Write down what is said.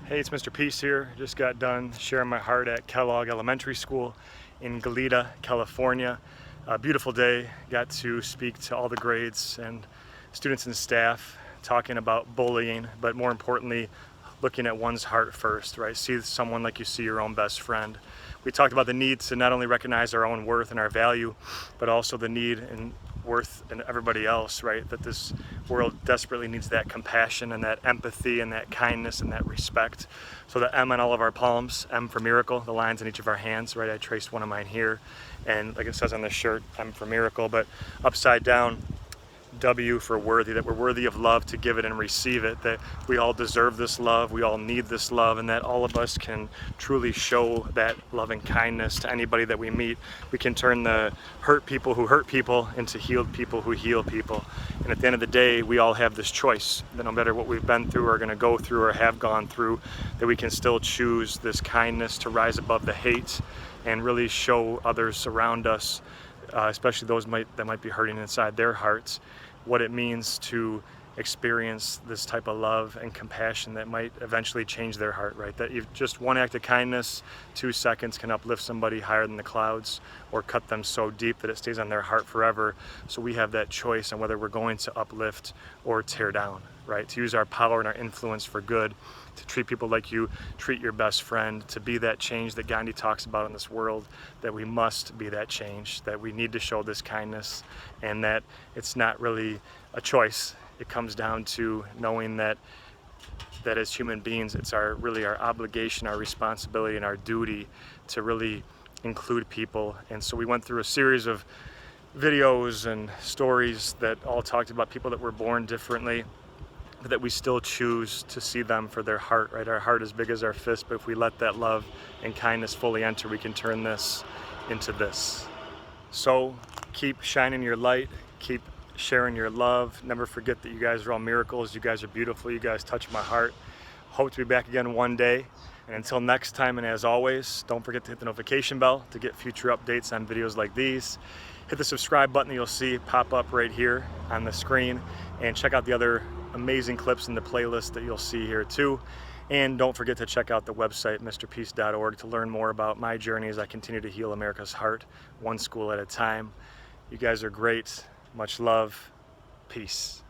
Hey, it's Mr. Peace here. Just got done sharing my heart at Kellogg Elementary School in Goleta, California. A beautiful day. Got to speak to all the grades and students and staff, talking about bullying, but more importantly, looking at one's heart first, right? See someone like you see your own best friend. We talked about the need to not only recognize our own worth and our value, but also the need and worth in everybody else, right? That this world desperately needs that compassion and that empathy and that kindness and that respect. So the M on all of our palms, M for miracle, the lines in each of our hands, right? I traced one of mine here, and like it says on this shirt, M for miracle, but upside down, W for worthy, that we're worthy of love to give it and receive it, that we all deserve this love, we all need this love, and that all of us can truly show that love and kindness to anybody that we meet. We can turn the hurt people who hurt people into healed people who heal people. And at the end of the day, we all have this choice that no matter what we've been through or are going to go through or have gone through, that we can still choose this kindness to rise above the hate and really show others around us, especially those that might be hurting inside their hearts, what it means to experience this type of love and compassion that might eventually change their heart, right? That just one act of kindness, 2 seconds, can uplift somebody higher than the clouds or cut them so deep that it stays on their heart forever. So we have that choice on whether we're going to uplift or tear down, right? To use our power and our influence for good, to treat people like you treat your best friend, to be that change that Gandhi talks about in this world, that we must be that change, that we need to show this kindness, and that it's not really a choice. It comes down to knowing that as human beings, it's really our obligation, our responsibility, and our duty to really include people. And so we went through a series of videos and stories that all talked about people that were born differently, but that we still choose to see them for their heart, right? Our heart is big as our fist, but if we let that love and kindness fully enter, we can turn this into this. So keep shining your light, keep sharing your love. Never forget that you guys are all miracles. You guys are beautiful. You guys touch my heart. Hope to be back again one day. And until next time, and as always, don't forget to hit the notification bell to get future updates on videos like these. Hit the subscribe button that you'll see pop up right here on the screen, and check out the other amazing clips in the playlist that you'll see here too. And don't forget to check out the website, mrpeace.org, to learn more about my journey as I continue to heal America's heart, one school at a time. You guys are great. Much love. Peace.